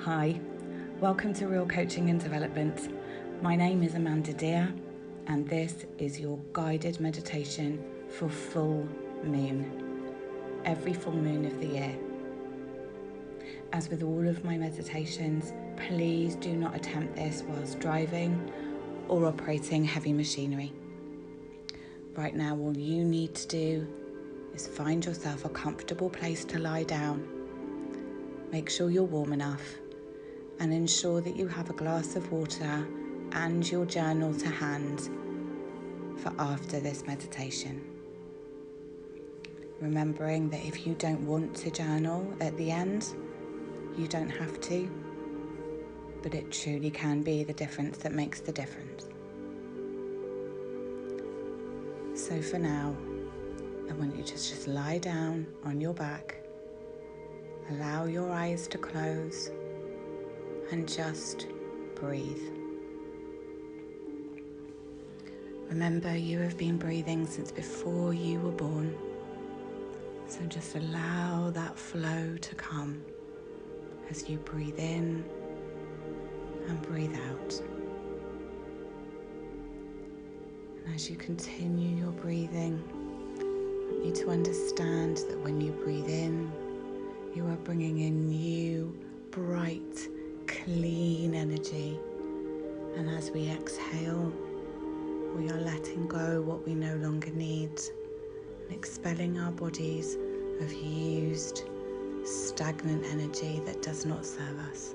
Hi, welcome to Real Coaching and Development. My name is Amanda Deer, and this is your guided meditation for full moon, every full moon of the year. As with all of my meditations, please do not attempt this whilst driving or operating heavy machinery. Right now, all you need to do is find yourself a comfortable place to lie down. Make sure you're warm enough and ensure that you have a glass of water and your journal to hand for after this meditation. Remembering that if you don't want to journal at the end, you don't have to, but it truly can be the difference that makes the difference. So for now, I want you to just lie down on your back, allow your eyes to close, and just breathe. Remember, you have been breathing since before you were born, so just allow that flow to come as you breathe in and breathe out. And as you continue your breathing, I want you to understand that when you breathe in, you are bringing in new, bright, clean energy. And as we exhale, we are letting go what we no longer need and expelling our bodies of used, stagnant energy that does not serve us.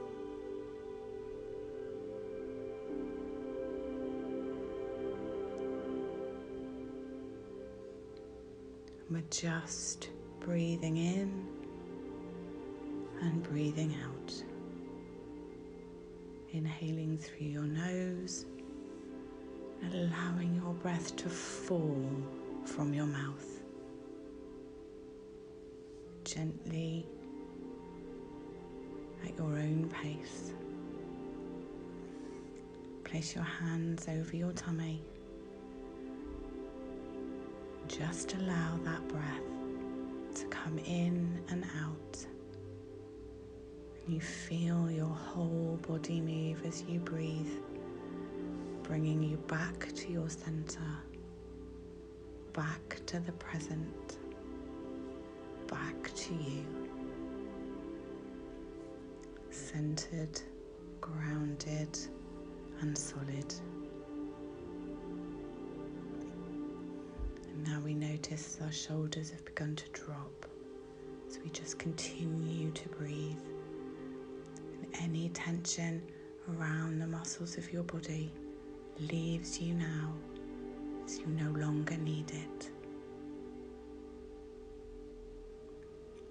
We're just breathing in and breathing out. Inhaling through your nose and allowing your breath to fall from your mouth. Gently, at your own pace. Place your hands over your tummy. Just allow that breath to come in and out. You feel your whole body move as you breathe, bringing you back to your center, back to the present, back to you. Centered, grounded, and solid. And now we notice our shoulders have begun to drop, so we just continue to breathe. Any tension around the muscles of your body leaves you now as you no longer need it.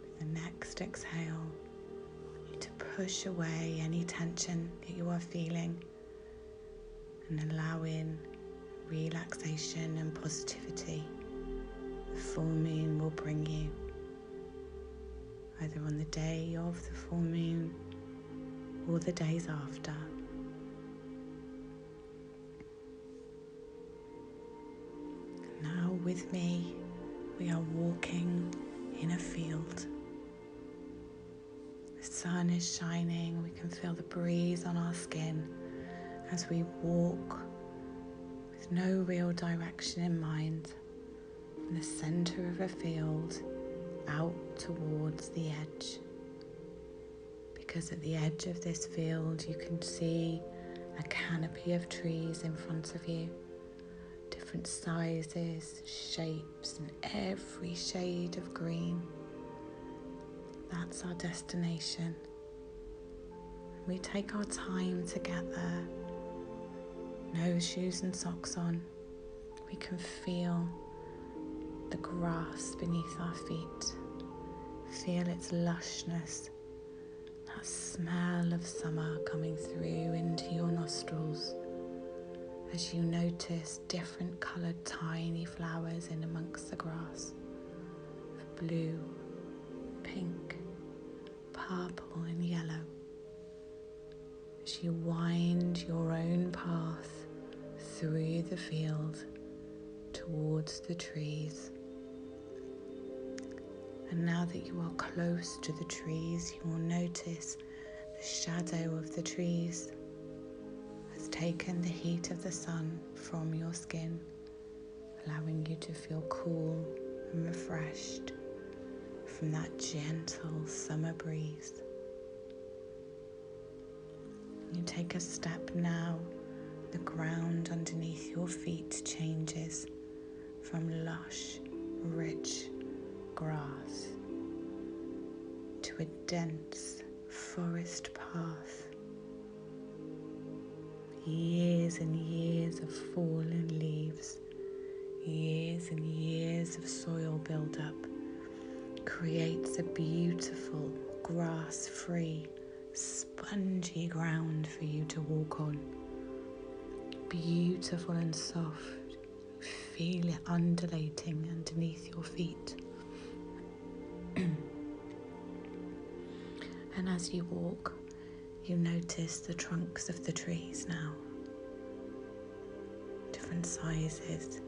With the next exhale, I want you to push away any tension that you are feeling and allow in relaxation and positivity the full moon will bring you, either on the day of the full moon or the days after. Now with me, we are walking in a field. The sun is shining, we can feel the breeze on our skin as we walk with no real direction in mind from the center of a field out towards the edge. Because at the edge of this field you can see a canopy of trees in front of you, different sizes, shapes, and every shade of green. That's our destination. We take our time to get there. No shoes and socks on. We can feel the grass beneath our feet, feel its lushness, that smell of summer coming through into your nostrils as you notice different coloured tiny flowers in amongst the grass of blue, pink, purple and yellow. As you wind your own path through the field towards the trees. And now that you are close to the trees, you will notice The shadow of the trees has taken the heat of the sun from your skin, allowing you to feel cool and refreshed from that gentle summer breeze. You take a step now, the ground underneath your feet changes from lush, rich grass to a dense forest path. Years and years of fallen leaves, years and years of soil buildup creates a beautiful, grass-free, spongy ground for you to walk on. Beautiful and soft. Feel it undulating underneath your feet. And as you walk, you notice the trunks of the trees now. Different sizes,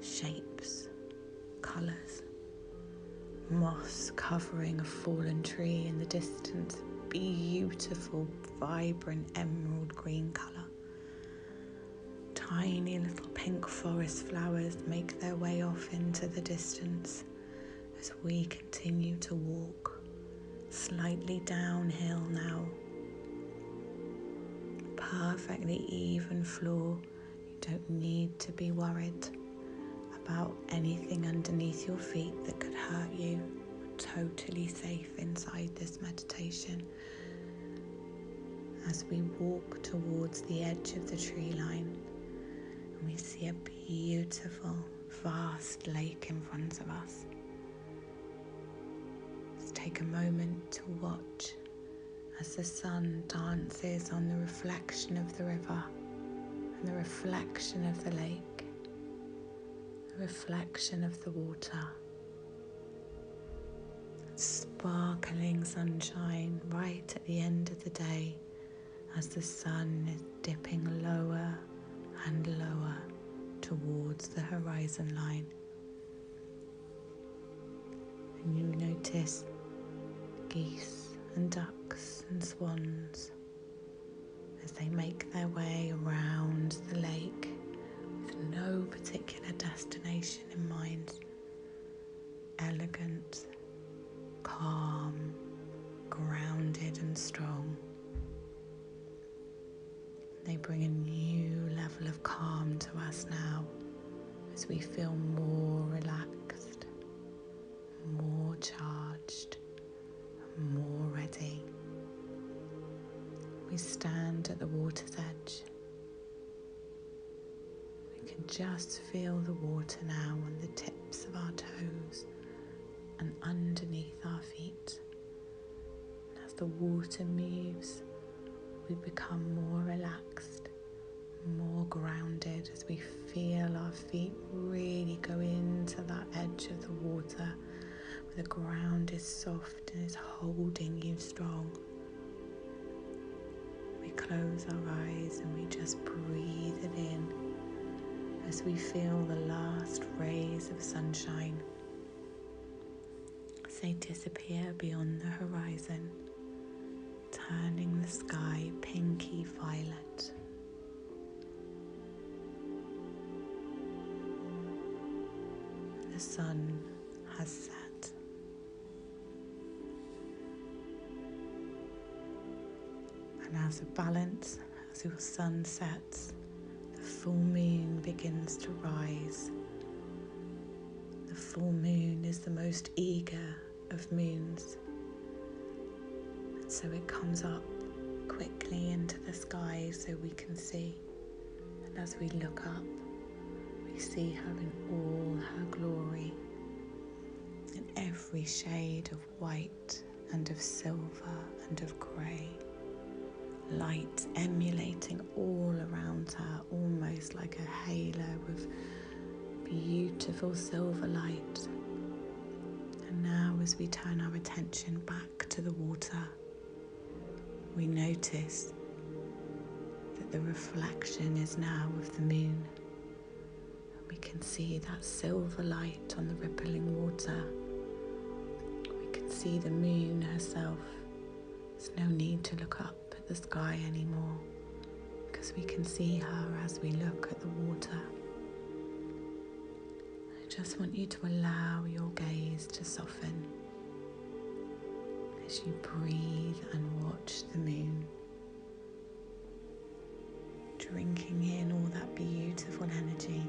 shapes, colours. Moss covering a fallen tree in the distance. Beautiful, vibrant emerald green colour. Tiny little pink forest flowers make their way off into the distance as we continue to walk slightly downhill now. Perfectly even floor. You don't need to be worried about anything underneath your feet that could hurt you. We're totally safe inside this meditation. As we walk towards the edge of the tree line, we see a beautiful, vast lake in front of us. Let's take a moment to watch as the sun dances on the reflection of the river and the reflection of the lake, the reflection of the water. Sparkling sunshine right at the end of the day as the sun is dipping lower and lower towards the horizon line. And you notice geese and ducks and swans as they make their way around the lake with no particular destination in mind. Elegant, calm, grounded and strong. They bring a new level of calm to us now as we feel more relaxed, more charged, and more ready. We stand at the water's edge. We can just feel the water now on the tips of our toes and underneath our feet. And as the water moves, we become more relaxed, more grounded as we feel our feet really go into that edge of the water where the ground is soft and is holding you strong. We close our eyes and we just breathe it in as we feel the last rays of sunshine as they disappear beyond the horizon, turning the sky pinky violet. The sun has set. And as a balance, as your sun sets, the full moon begins to rise. The full moon is the most eager of moons. So it comes up quickly into the sky so we can see. And as we look up, we see her in all her glory, in every shade of white and of silver and of grey. Light emulating all around her, almost like a halo of beautiful silver light. And now as we turn our attention back to the water, we notice that the reflection is now of the moon. And we can see that silver light on the rippling water. We can see the moon herself There's no need to look up at the sky anymore, because we can see her as we look at the water. I just want you to allow your gaze to soften as you breathe and watch the moon, drinking in all that beautiful energy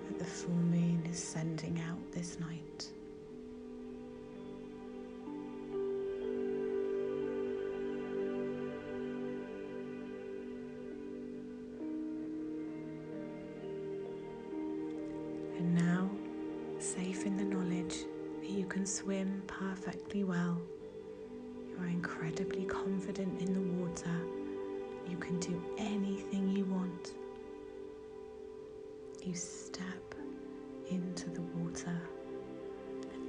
that the full moon is sending out this night. And now, safe in the knowledge that you can swim perfectly well, you are incredibly confident in the water. You can do anything you want. You step into the water.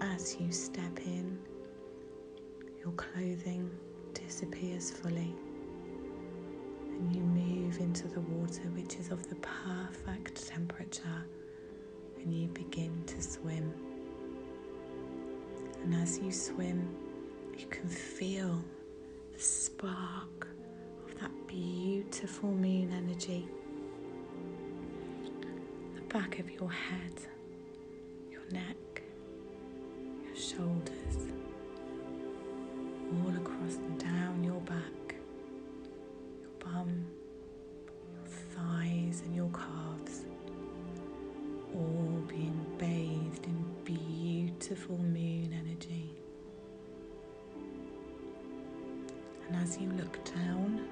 As you step in, your clothing disappears fully, and you move into the water, which is of the perfect temperature, and you begin to swim. And as you swim, you can feel the spark of that beautiful moon energy. The back of your head, your neck, your shoulders, all across and down your back, your bum, your thighs and your calves, all being bathed in beautiful moon energy. And as you look down,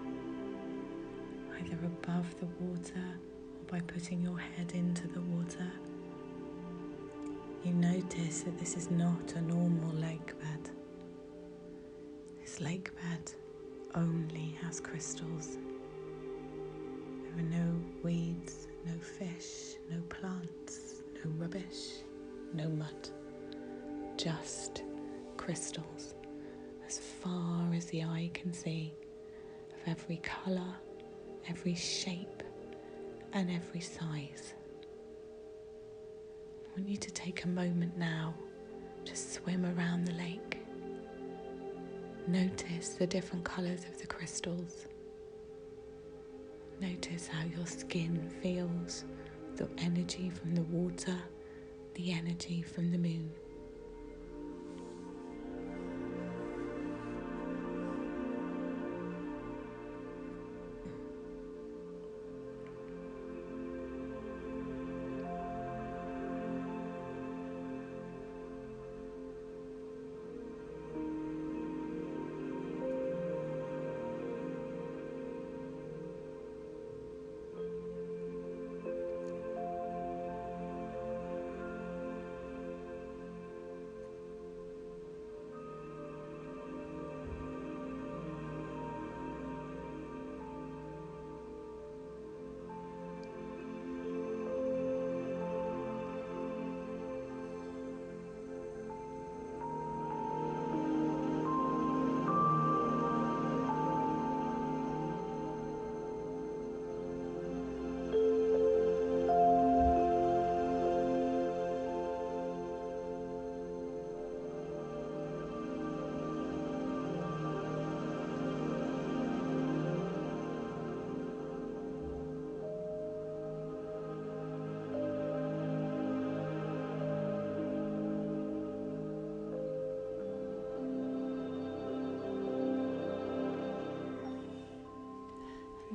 either above the water or by putting your head into the water, you notice that this is not a normal lake bed. This lake bed only has crystals. There are no weeds, no fish, no plants, no rubbish, no mud. Just crystals, as far as the eye can see, of every colour, every shape, and every size. I want you to take a moment now to swim around the lake. Notice the different colours of the crystals. Notice how your skin feels, the energy from the water, the energy from the moon.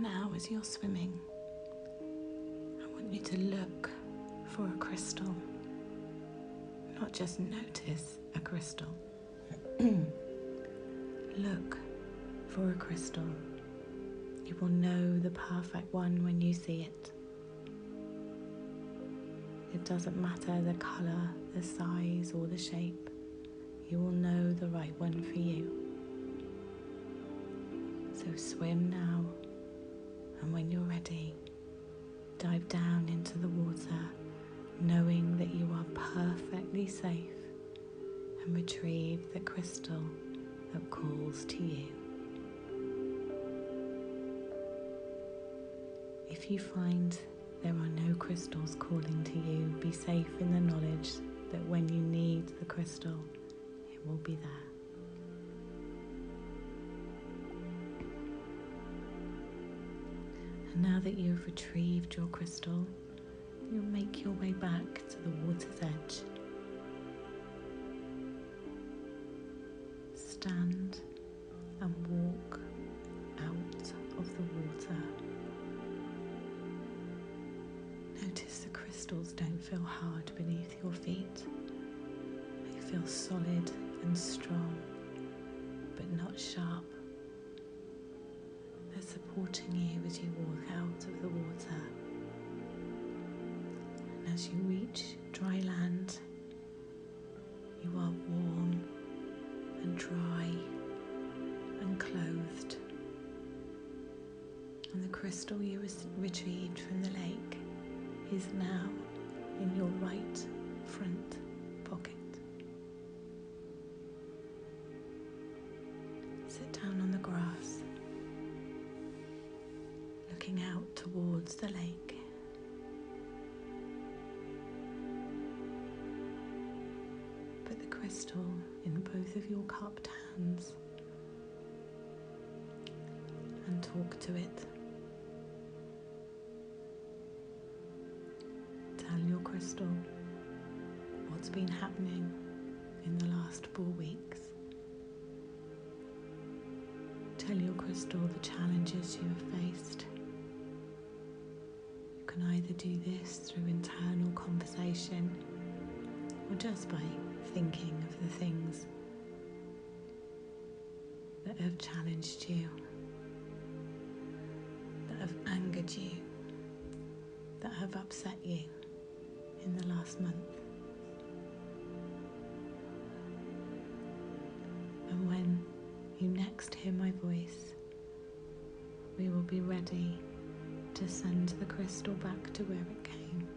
Now, as you're swimming, I want you to look for a crystal. Not just notice a crystal. Look for a crystal. You will know the perfect one when you see it. It doesn't matter the colour, the size, or the shape. You will know the right one for you. So swim now. And when you're ready, dive down into the water, knowing that you are perfectly safe, and retrieve the crystal that calls to you. If you find there are no crystals calling to you, be safe in the knowledge that when you need the crystal, it will be there. Now that you've retrieved your crystal, you'll make your way back to the water's edge. Stand and walk out of the water. Notice the crystals don't feel hard beneath your feet. They feel solid and strong, but not sharp. They're supporting you as you walk out of the water. And as you reach dry land, you are warm and dry and clothed. And the crystal you retrieved from the lake is now in your right front pocket. Sit down on the grass, looking out towards the lake. Put the crystal in both of your cupped hands and talk to it. Tell your crystal what's been happening in the last 4 weeks. Tell your crystal the challenges you have faced. You can either do this through internal conversation or just by thinking of the things that have challenged you, that have angered you, that have upset you in the last month. And when you next hear my voice, we will be ready to send the crystal back to where it came.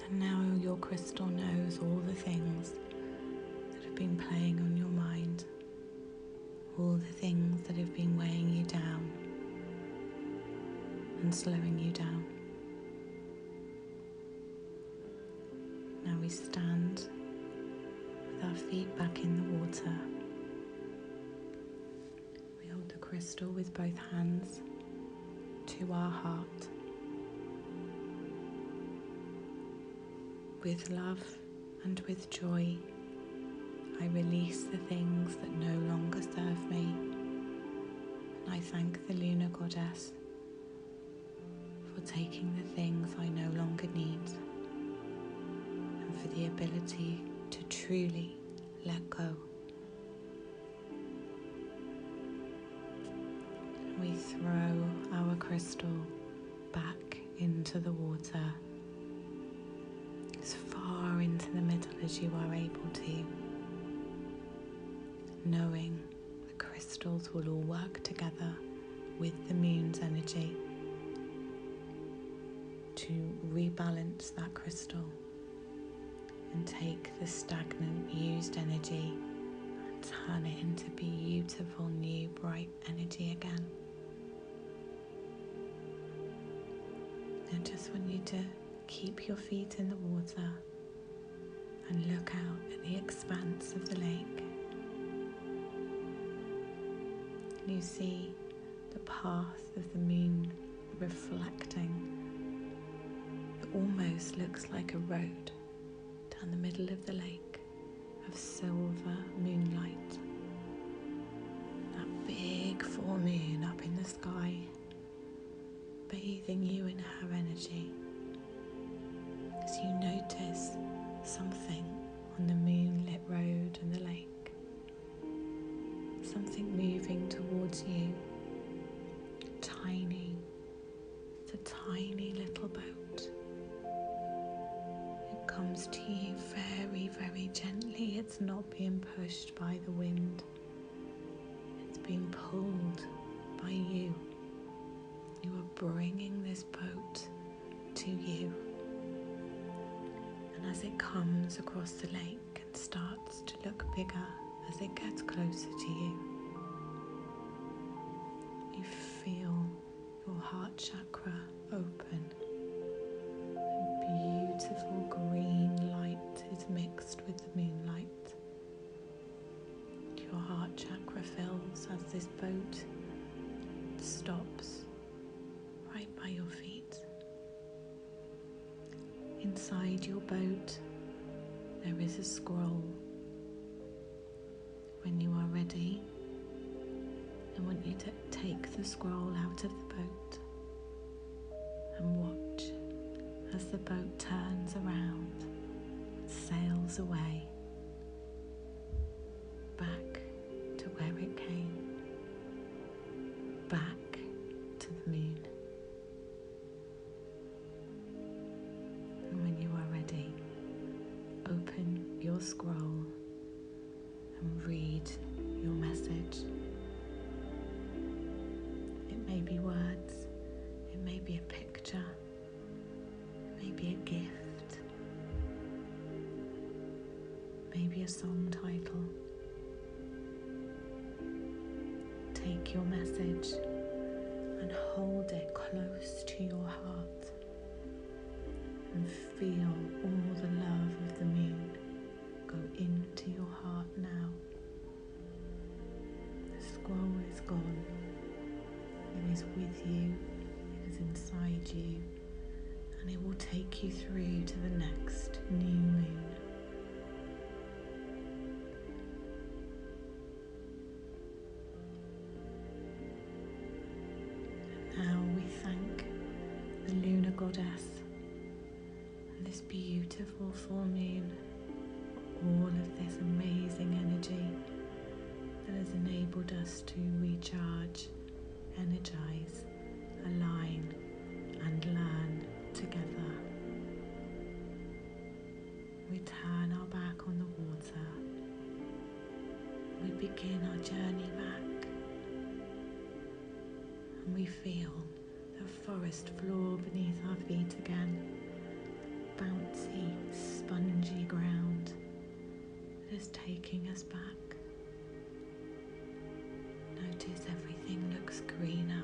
And now your crystal knows all the things that have been playing on your mind, all the things that have been weighing you down and slowing you down. Now we stand with our feet back in the water. We hold the crystal with both hands to our heart. With love and with joy, I release the things that no longer serve me, and I thank the lunar goddess for taking the things I no longer need, and for the ability to truly let go. We throw our crystal back into the water, as far into the middle as you are able to, knowing the crystals will all work together with the moon's energy to rebalance that crystal and take the stagnant, used energy and turn it into beautiful, new, bright energy again. I just want you to keep your feet in the water and look out at the expanse of the lake. You see the path of the moon reflecting. It almost looks like a road down the middle of the lake of silver moonlight. That big full moon up in the sky, bathing you in her energy. As you notice something on the moonlit road and the lake, something moving towards you, tiny, it's a tiny little boat. It comes to you very, very gently. It's not being pushed by the wind. It's being pulled by you. You are bringing this boat to you. And as it comes across the lake and starts to look bigger as it gets closer to you, you feel your heart chakra open. And beautiful green light is mixed with the moonlight. Your heart chakra fills as this boat stops right by your feet. Inside your boat, there is a scroll. When you are ready, I want you to take the scroll out of the boat and watch as the boat turns around, sails away, back to where it came, back to the moon. And when you are ready, open your scroll and read your message. It may be words, it may be a picture, it may be a gift, maybe a song title. Take your message and hold it close to your heart and feel all the love of the moon go into your heart now. The scroll is gone. It is with you, it is inside you, and it will take you through to the next new moon. And now we thank the lunar goddess and this beautiful full moon for all of this amazing energy that has enabled us to recharge, energize, align, and learn together. We turn our back on the water. We begin our journey back. And we feel the forest floor beneath our feet again. Bouncy, spongy ground that is taking us back. notice everything looks greener.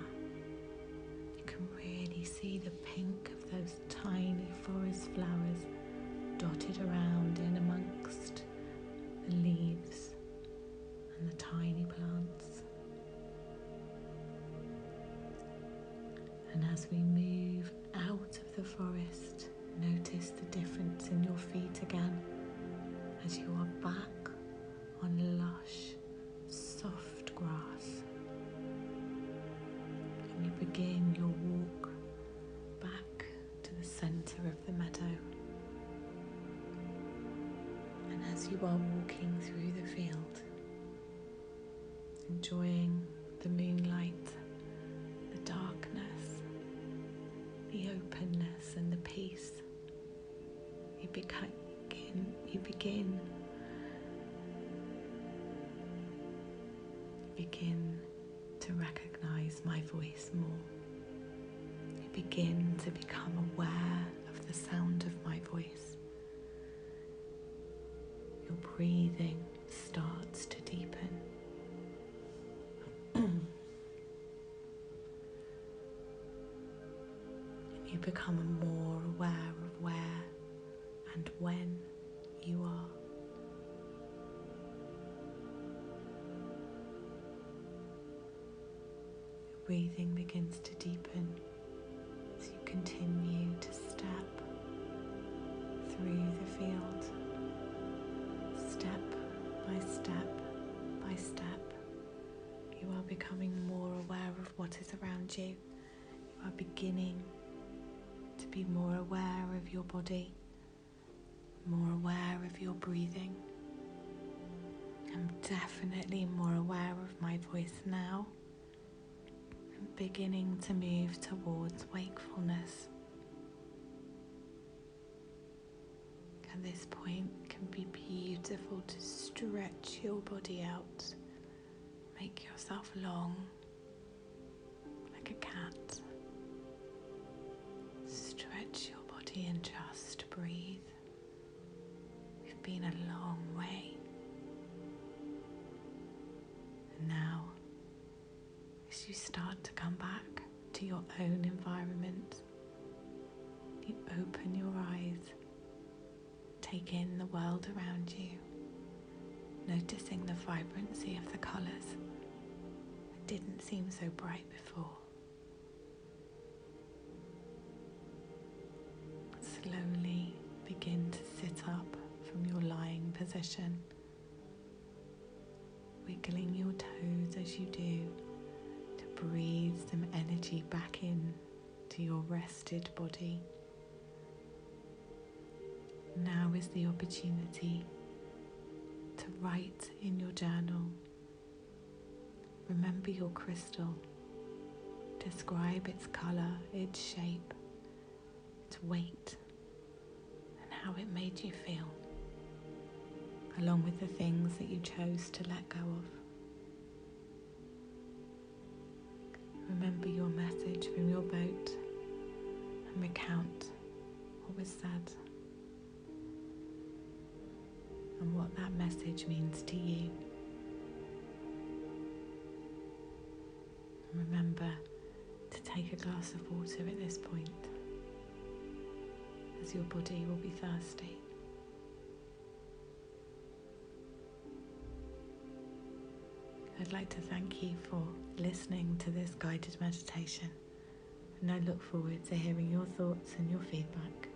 You can really see the pink of those tiny forest flowers dotted around in amongst the leaves and the tiny plants. And as we move out of the forest, notice the difference in your feet again as you are back on lush, soft grass. And you begin your walk back to the centre of the meadow. And as you are walking through the field, enjoying the moonlight, the darkness, the openness and the peace, you begin to recognize my voice more. You begin to become aware of the sound of my voice. Your breathing starts to deepen. You become more aware of where and when you are. Your breathing begins to deepen as you continue to step through the field, step by step by step. You are becoming more aware of what is around you. You are beginning to be more aware of your body, more aware of your breathing. I'm definitely more aware of my voice now. I'm beginning to move towards wakefulness. At this point, it can be beautiful to stretch your body out. Make yourself long, like a cat. Stretch your body and just breathe. We've been a long way. And now, as you start to come back to your own environment, you open your eyes, take in the world around you, noticing the vibrancy of the colours that didn't seem so bright before. Slowly begin to sit up from your lying position, wiggling your toes as you do to breathe some energy back in to your rested body. Now is the opportunity to write in your journal. Remember your crystal. Describe its colour, its shape, its weight, and how it made you feel, along with the things that you chose to let go of. Remember your message from your boat and recount what was said and what that message means to you. And remember to take a glass of water at this point, as your body will be thirsty. I'd like to thank you for listening to this guided meditation, and I look forward to hearing your thoughts and your feedback.